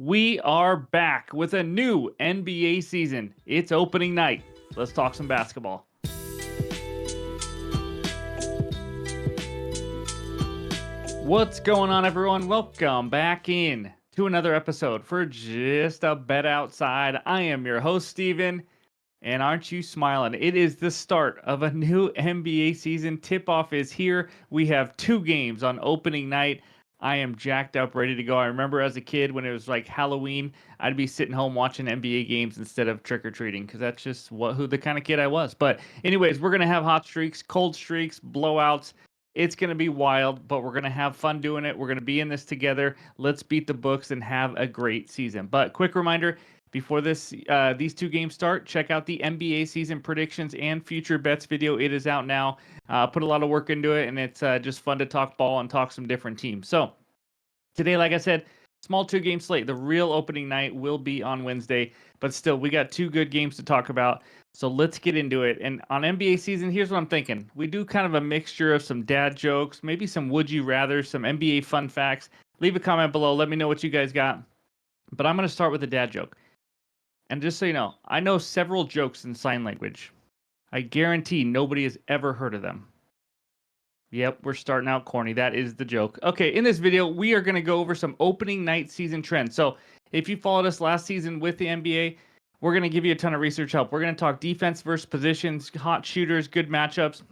We are back with a new NBA season. It's opening night. Let's talk some basketball. What's going on, everyone? Welcome back in to another episode for Just a Bet Outside. I am your host, Steven, and aren't you smiling? It is the start of a new NBA season. Tip-off is here. We have 2 games on opening night. I am jacked up, ready to go. I remember as a kid when it was like Halloween, I'd be sitting home watching NBA games instead of trick-or-treating because that's just who the kind of kid I was. But anyways, we're going to have hot streaks, cold streaks, blowouts. It's going to be wild, but we're going to have fun doing it. We're going to be in this together. Let's beat the books and have a great season. But quick reminder, before these 2 games start, check out the NBA season predictions and future bets video. It is out now. Put a lot of work into it, and it's just fun to talk ball and talk some different teams. So today, like I said, small 2-game slate. The real opening night will be on Wednesday, but still, we got 2 good games to talk about. So let's get into it. And on NBA season, here's what I'm thinking. We do kind of a mixture of some dad jokes, maybe some would you rather, some NBA fun facts. Leave a comment below. Let me know what you guys got. But I'm going to start with a dad joke. And just so you know, I know several jokes in sign language. I guarantee nobody has ever heard of them. Yep, we're starting out corny. That is the joke. Okay, in this video, we are going to go over some opening night season trends. So if you followed us last season with the NBA, we're going to give you a ton of research help. We're going to talk defense versus positions, hot shooters, good matchups,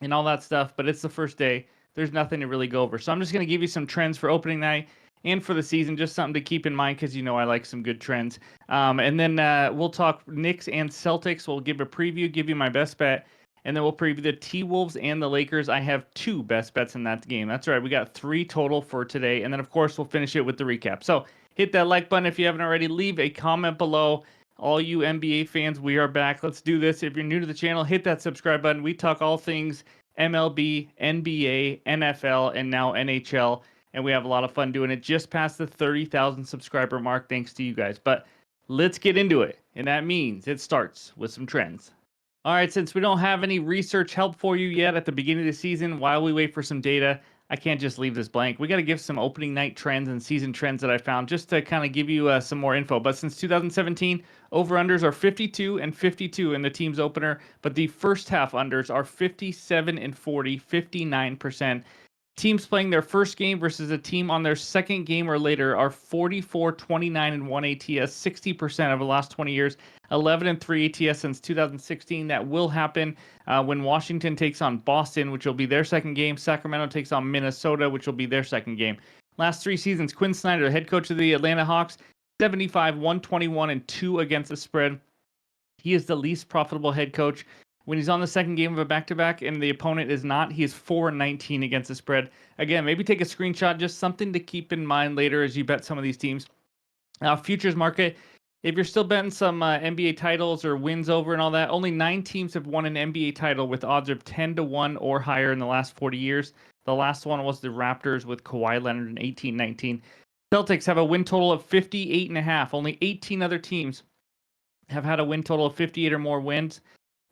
and all that stuff. But it's the first day. There's nothing to really go over. So I'm just going to give you some trends for opening night and for the season, just something to keep in mind because you know I like some good trends. And then we'll talk Knicks and Celtics. We'll give a preview, give you my best bet. And then we'll preview the T-Wolves and the Lakers. I have 2 best bets in that game. That's right. We got 3 total for today. And then, of course, we'll finish it with the recap. So hit that like button if you haven't already. Leave a comment below. All you NBA fans, we are back. Let's do this. If you're new to the channel, hit that subscribe button. We talk all things MLB, NBA, NFL, and now NHL. And we have a lot of fun doing it. Just past the 30,000 subscriber mark, thanks to you guys. But let's get into it. And that means it starts with some trends. All right, since we don't have any research help for you yet at the beginning of the season, while we wait for some data, I can't just leave this blank. We got to give some opening night trends and season trends that I found just to kind of give you some more info. But since 2017, over-unders are 52 and 52 in the team's opener, but the first half unders are 57 and 40, 59%. Teams playing their first game versus a team on their second game or later are 44, 29, and 1 ATS, 60% over the last 20 years, 11 and 3 ATS since 2016. That will happen when Washington takes on Boston, which will be their second game. Sacramento takes on Minnesota, which will be their second game. Last 3 seasons, Quinn Snyder, head coach of the Atlanta Hawks, 75, 121, and 2 against the spread. He is the least profitable head coach. When he's on the second game of a back-to-back and the opponent is not, he is 4-19 against the spread. Again, maybe take a screenshot, just something to keep in mind later as you bet some of these teams. Futures market, if you're still betting some NBA titles or wins over and all that, only 9 teams have won an NBA title with odds of 10-1 or higher in the last 40 years. The last one was the Raptors with Kawhi Leonard in 18-19. Celtics have a win total of 58.5. Only 18 other teams have had a win total of 58 or more wins,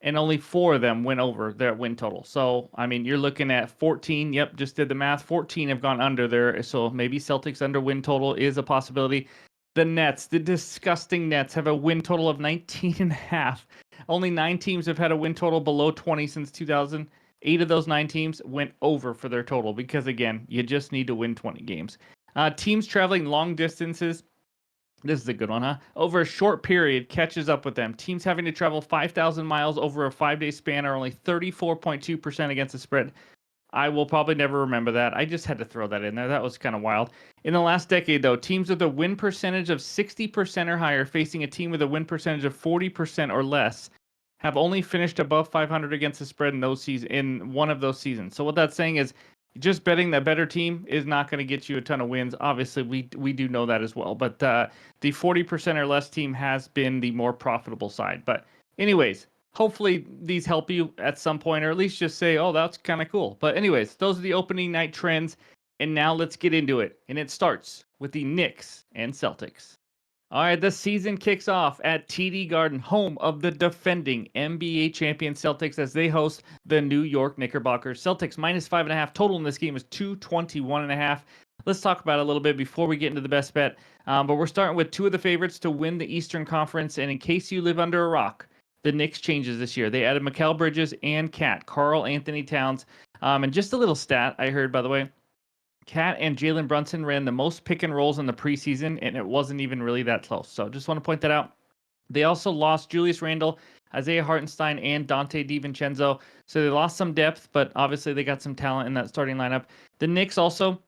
and only 4 of them went over their win total. So, I mean, you're looking at 14. Yep, just did the math. 14 have gone under there. So maybe Celtics under win total is a possibility. The Nets, the disgusting Nets, have a win total of 19.5. Only 9 teams have had a win total below 20 since 2000. 8 of those 9 teams went over for their total because, again, you just need to win 20 games. Teams traveling long distances. This is a good one, huh? Over a short period, catches up with them. Teams having to travel 5,000 miles over a 5-day span are only 34.2% against the spread. I will probably never remember that. I just had to throw that in there. That was kind of wild. In the last decade, though, teams with a win percentage of 60% or higher facing a team with a win percentage of 40% or less have only finished above 500 against the spread in one of those seasons. So what that's saying is just betting that better team is not going to get you a ton of wins. Obviously, we do know that as well. But the 40% or less team has been the more profitable side. But anyways, hopefully these help you at some point, or at least just say, oh, that's kind of cool. But anyways, those are the opening night trends. And now let's get into it. And it starts with the Knicks and Celtics. All right, the season kicks off at TD Garden, home of the defending NBA champion Celtics as they host the New York Knickerbockers. Celtics minus 5.5. Total in this game is 221.5. let's talk about it a little bit before we get into the best bet. But we're starting with two of the favorites to win the Eastern Conference. And in case you live under a rock, the Knicks changes this year. They added Mikal Bridges and Karl Anthony Towns. And just a little stat I heard, by the way, Cat and Jalen Brunson ran the most pick and rolls in the preseason, and it wasn't even really that close. So just want to point that out. They also lost Julius Randle, Isaiah Hartenstein, and Dante DiVincenzo. So they lost some depth, but obviously they got some talent in that starting lineup. The Knicks also,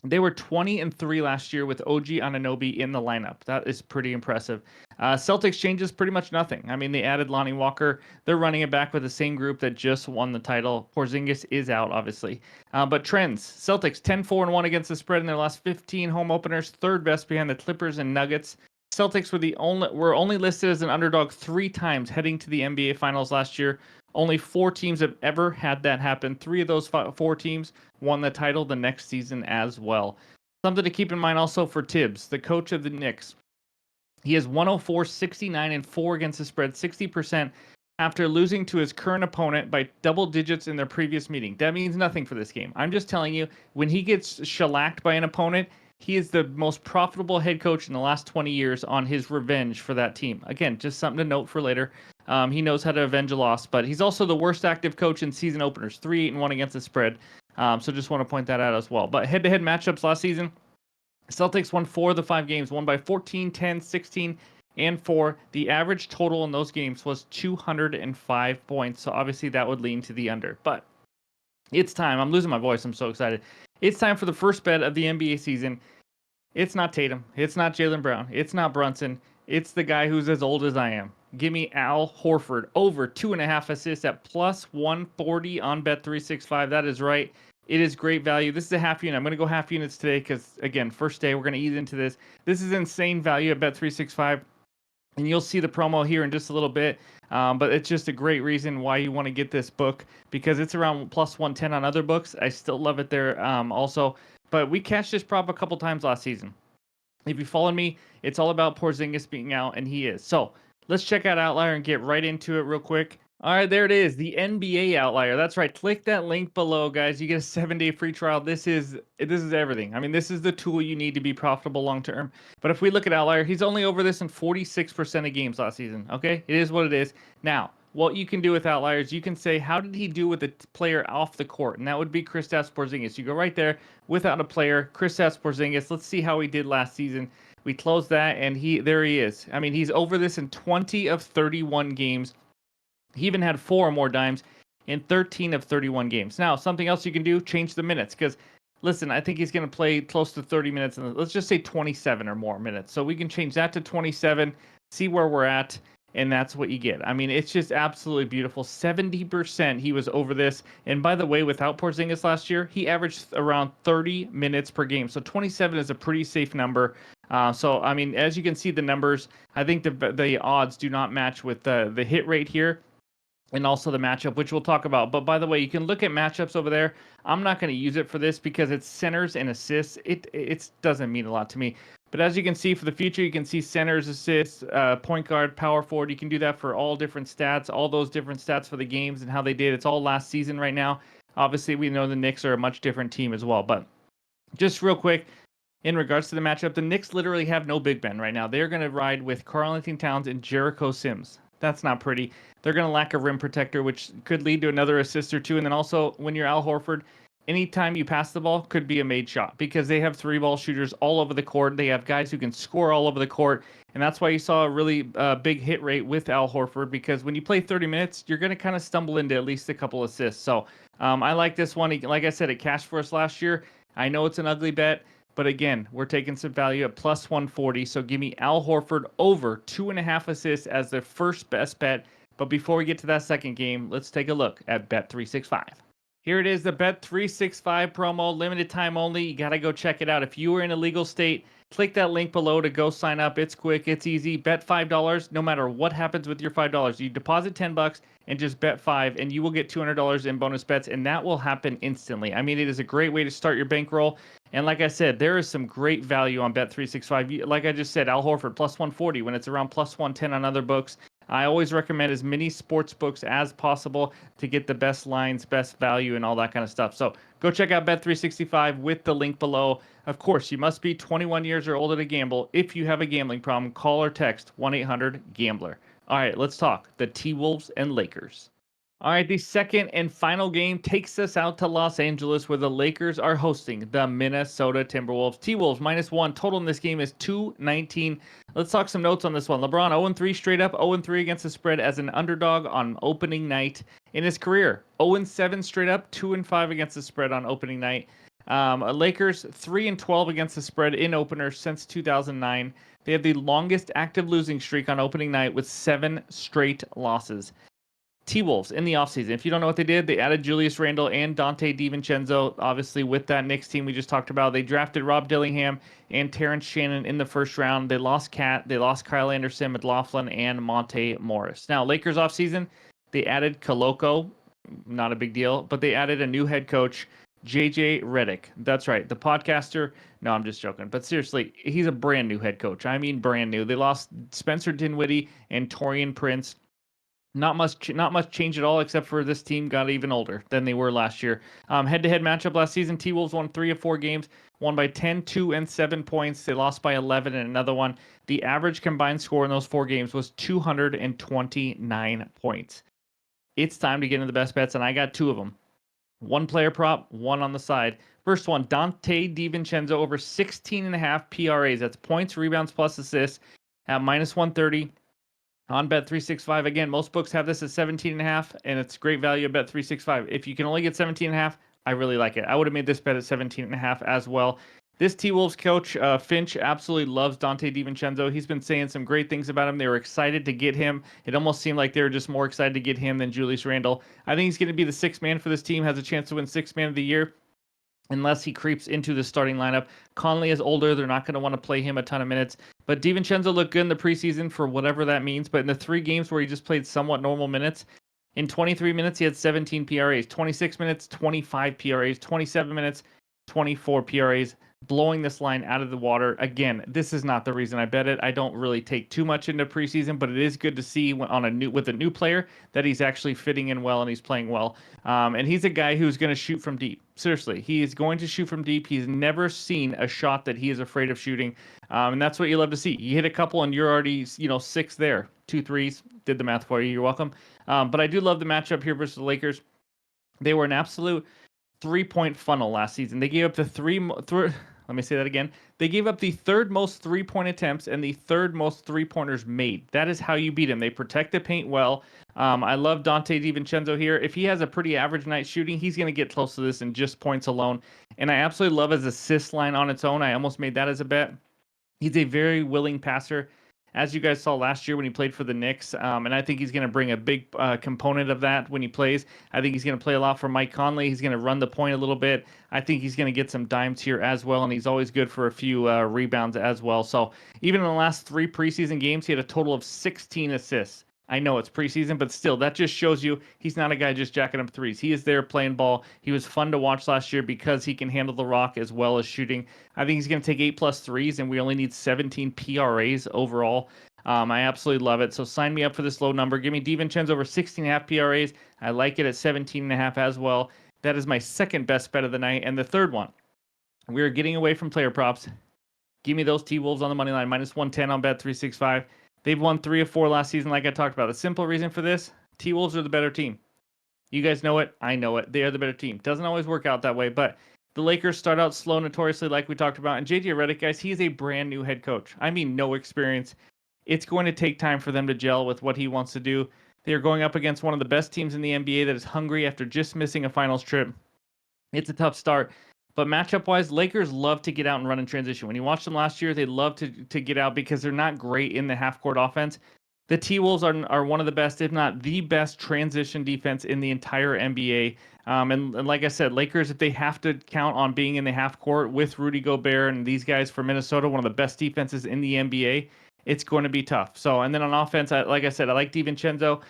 they were 20-3 last year with OG Anunoby in the lineup. That is pretty impressive. Celtics changes pretty much nothing. I mean, they added Lonnie Walker. They're running it back with the same group that just won the title. Porzingis is out, obviously. But trends: Celtics 10-4-1 against the spread in their last 15 home openers, third best behind the Clippers and Nuggets. Celtics were only listed as an underdog 3 times heading to the NBA Finals last year. Only 4 teams have ever had that happen. 3 of those 4 teams won the title the next season as well. Something to keep in mind also for Tibbs, the coach of the Knicks. He has 104, 69, and 4 against the spread, 60% after losing to his current opponent by double digits in their previous meeting. That means nothing for this game. I'm just telling you, when he gets shellacked by an opponent, he is the most profitable head coach in the last 20 years on his revenge for that team. Again, just something to note for later. He knows how to avenge a loss, but he's also the worst active coach in season openers, 3-8-1 against the spread. So just want to point that out as well. But head-to-head matchups last season, Celtics won 4 of the 5 games, won by 14, 10, 16, and 4. The average total in those games was 205 points. So obviously that would lean to the under. But it's time. I'm losing my voice. I'm so excited. It's time for the first bet of the NBA season. It's not Tatum. It's not Jaylen Brown. It's not Brunson. It's the guy who's as old as I am. Give me Al Horford over 2.5 assists at plus 140 on Bet365. That is right. It is great value. This is a half unit. I'm going to go half units today because, again, first day, we're going to ease into this. This is insane value at Bet365. And you'll see the promo here in just a little bit. But it's just a great reason why you want to get this book because it's around plus 110 on other books. I still love it there also. But we cashed this prop a couple times last season. If you followed me, it's all about Porzingis being out, and he is. So let's check out Outlier and get right into it real quick. All right, there it is, the NBA Outlier. That's right. Click that link below, guys. You get a 7-day free trial. This is everything. I mean, this is the tool you need to be profitable long term. But if we look at Outlier, he's only over this in 46% of games last season. Okay, it is what it is. Now, what you can do with Outliers, you can say, how did he do with the player off the court? And that would be Kristaps Porzingis. You go right there, without a player, Kristaps Porzingis. Let's see how he did last season. We closed that, and there he is. I mean, he's over this in 20 of 31 games. He even had 4 or more dimes in 13 of 31 games. Now, something else you can do, change the minutes. Because, listen, I think he's going to play close to 30 minutes. Let's just say 27 or more minutes. So we can change that to 27, see where we're at, and that's what you get. I mean, it's just absolutely beautiful. 70% he was over this. And by the way, without Porzingis last year, he averaged around 30 minutes per game. So 27 is a pretty safe number. So, I mean, as you can see the numbers, I think the odds do not match with the hit rate here. And also the matchup, which we'll talk about. But by the way, you can look at matchups over there. I'm not going to use it for this because it's centers and assists. It doesn't mean a lot to me. But as you can see for the future, you can see centers, assists, point guard, power forward. You can do that for all different stats, all those different stats for the games and how they did. It's all last season right now. Obviously, we know the Knicks are a much different team as well. But just real quick, in regards to the matchup, the Knicks literally have no big men right now. They're going to ride with Karl Anthony Towns and Jericho Sims. That's not pretty. They're going to lack a rim protector, which could lead to another assist or two. And then also, when you're Al Horford, anytime you pass the ball could be a made shot because they have 3-ball shooters all over the court. They have guys who can score all over the court. And that's why you saw a really big hit rate with Al Horford because when you play 30 minutes, you're going to kind of stumble into at least a couple assists. So I like this one. Like I said, it cashed for us last year. I know it's an ugly bet. But again, we're taking some value at plus 140. So give me Al Horford over 2.5 assists as the first best bet. But before we get to that second game, let's take a look at Bet365. Here it is, the Bet365 promo, limited time only. You got to go check it out. If you are in a legal state, click that link below to go sign up. It's quick, it's easy. Bet $5 no matter what happens with your $5. You deposit $10 and just bet 5 and you will get $200 in bonus bets, and that will happen instantly. I mean, it is a great way to start your bankroll. And like I said, there is some great value on Bet365. Like I just said, Al Horford plus 140 when it's around plus 110 on other books. I always recommend as many sports books as possible to get the best lines, best value, and all that kind of stuff. So go check out Bet365 with the link below. Of course, you must be 21 years or older to gamble. If you have a gambling problem, call or text 1-800-GAMBLER. All right, let's talk the T-Wolves and Lakers. All right, the second and final game takes us out to Los Angeles where the Lakers are hosting the Minnesota Timberwolves. T-Wolves -1. Total in this game is 219. Let's talk some notes on this one. LeBron 0-3 straight up, 0-3 against the spread as an underdog on opening night in his career. 0-7 straight up, 2-5 against the spread on opening night. Lakers 3-12 against the spread in openers since 2009. They have the longest active losing streak on opening night with 7 straight losses. T-Wolves in the offseason. If you don't know what they did, they added Julius Randle and Dante DiVincenzo, obviously with that Knicks team we just talked about. They drafted Rob Dillingham and Terrence Shannon in the first round. They lost Cat, they lost Kyle Anderson, McLaughlin, and Monte Morris. Now, Lakers offseason, they added Koloko, not a big deal, but they added a new head coach, JJ Redick. That's right, the podcaster. No, I'm just joking. But seriously, he's a brand new head coach. I mean brand new. They lost Spencer Dinwiddie and Taurean Prince. Not much change at all, except for this team got even older than they were last year. Head-to-head matchup last season, T-Wolves won 3 of 4 games, won by 10, 2, and 7 points. They lost by 11 in another one. The average combined score in those 4 games was 229 points. It's time to get into the best bets, and I got 2 of them. 1 player prop, 1 on the side. First one, Dante DiVincenzo over 16.5 PRAs. That's points, rebounds, plus assists at -130. On Bet365, again, most books have this at 17.5, and it's great value at Bet365. If you can only get 17.5, I really like it. I would have made this bet at 17.5 as well. This T-Wolves coach, Finch, absolutely loves Dante DiVincenzo. He's been saying some great things about him. They were excited to get him. It almost seemed like they were just more excited to get him than Julius Randle. I think he's going to be the 6th man for this team, has a chance to win 6th man of the year, unless he creeps into the starting lineup. Conley is older. They're not going to want to play him a ton of minutes. But DiVincenzo looked good in the preseason for whatever that means. But in the 3 games where he just played somewhat normal minutes, in 23 minutes, he had 17 PRAs. 26 minutes, 25 PRAs. 27 minutes, 24 PRAs. Blowing this line out of the water. Again, this is not the reason I bet it. I don't really take too much into preseason, but it is good to see with a new player that he's actually fitting in well and he's playing well. And he's a guy who's going to shoot from deep. Seriously, he is going to shoot from deep. He's never seen a shot that he is afraid of shooting, and that's what you love to see. You hit a couple and you're already 6 there. 2 threes. Did the math for you. You're welcome. But I do love the matchup here versus the Lakers. They were an absolute 3-point funnel last season. They gave up let me say that again. They gave up the 3rd most 3-point attempts and the 3rd most 3-pointers made. That is how you beat them. They protect the paint well. I love Dante DiVincenzo here. If he has a pretty average night shooting, he's going to get close to this in just points alone. And I absolutely love his assist line on its own. I almost made that as a bet. He's a very willing passer, as you guys saw last year when he played for the Knicks. And I think he's going to bring a big component of that when he plays. I think he's going to play a lot for Mike Conley. He's going to run the point a little bit. I think he's going to get some dimes here as well, and he's always good for a few rebounds as well. So even in the last 3 preseason games, he had a total of 16 assists. I know it's preseason, but still, that just shows you he's not a guy just jacking up threes. He is there playing ball. He was fun to watch last year because he can handle the rock as well as shooting. I think he's going to take 8+ threes, and we only need 17 PRAs overall. I absolutely love it. So sign me up for this low number. Give me DiVincenzo over 16.5 PRAs. I like it at 17.5 as well. That is my 2nd best bet of the night. And the 3rd one, we are getting away from player props. Give me those T-Wolves on the money line, -110 on Bet365. They've won 3 of 4 last season, like I talked about. The simple reason for this, T-Wolves are the better team. You guys know it. I know it. They are the better team. Doesn't always work out that way, but the Lakers start out slow notoriously, like we talked about. And JJ Redick, guys, he's a brand new head coach. I mean, no experience. It's going to take time for them to gel with what he wants to do. They are going up against one of the best teams in the NBA that is hungry after just missing a finals trip. It's a tough start. But matchup-wise, Lakers love to get out and run in transition. When you watched them last year, they love to get out because they're not great in the half-court offense. The T-Wolves are one of the best, if not the best, transition defense in the entire NBA. And like I said, Lakers, if they have to count on being in the half-court with Rudy Gobert and these guys for Minnesota, one of the best defenses in the NBA, it's going to be tough. So, and then on offense, like I said, I like DiVincenzo.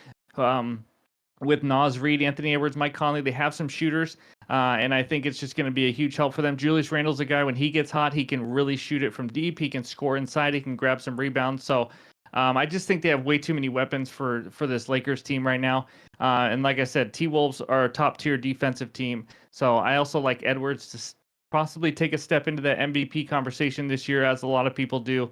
With Naz Reid, Anthony Edwards, Mike Conley, they have some shooters, and I think it's just going to be a huge help for them. Julius Randle's a guy, when he gets hot, he can really shoot it from deep. He can score inside. He can grab some rebounds. So I just think they have way too many weapons for this Lakers team right now. And like I said, T-Wolves are a top tier defensive team. So I also like Edwards to possibly take a step into the MVP conversation this year, as a lot of people do.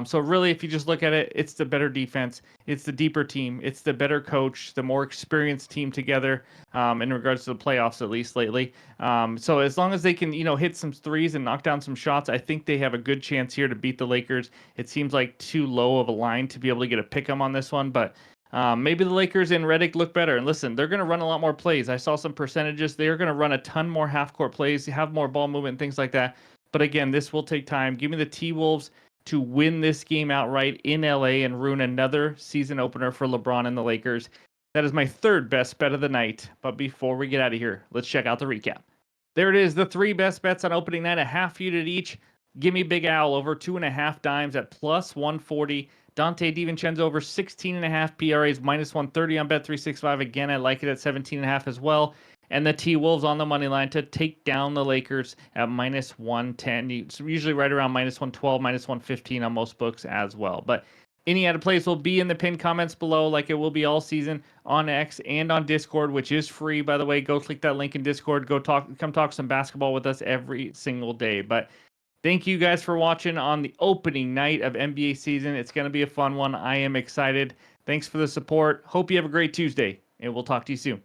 So really, if you just look at it, it's the better defense, it's the deeper team, it's the better coach, the more experienced team together, in regards to the playoffs, at least lately. So as long as they can, hit some threes and knock down some shots, I think they have a good chance here to beat the Lakers. It seems like too low of a line to be able to get a pick 'em on this one, but maybe the Lakers and Redick look better. And listen, they're going to run a lot more plays. I saw some percentages. They're going to run a ton more half-court plays, have more ball movement, things like that. But again, this will take time. Give me the T-Wolves to win this game outright in LA and ruin another season opener for LeBron and the Lakers. That is my third best bet of the night. But before we get out of here, let's check out the recap. There it is, the three best bets on opening night, a half unit each. Give me Big Al over 2.5 dimes at plus 140. Dante DiVincenzo over 16.5 PRAs minus 130 on Bet365. Again, I like it at 17.5 as well. And the T-Wolves on the money line to take down the Lakers at minus 110. It's usually right around minus 112, minus 115 on most books as well. But any added plays will be in the pinned comments below, like it will be all season on X and on Discord, which is free, by the way. Go click that link in Discord. Come talk some basketball with us every single day. But thank you guys for watching on the opening night of NBA season. It's going to be a fun one. I am excited. Thanks for the support. Hope you have a great Tuesday, and we'll talk to you soon.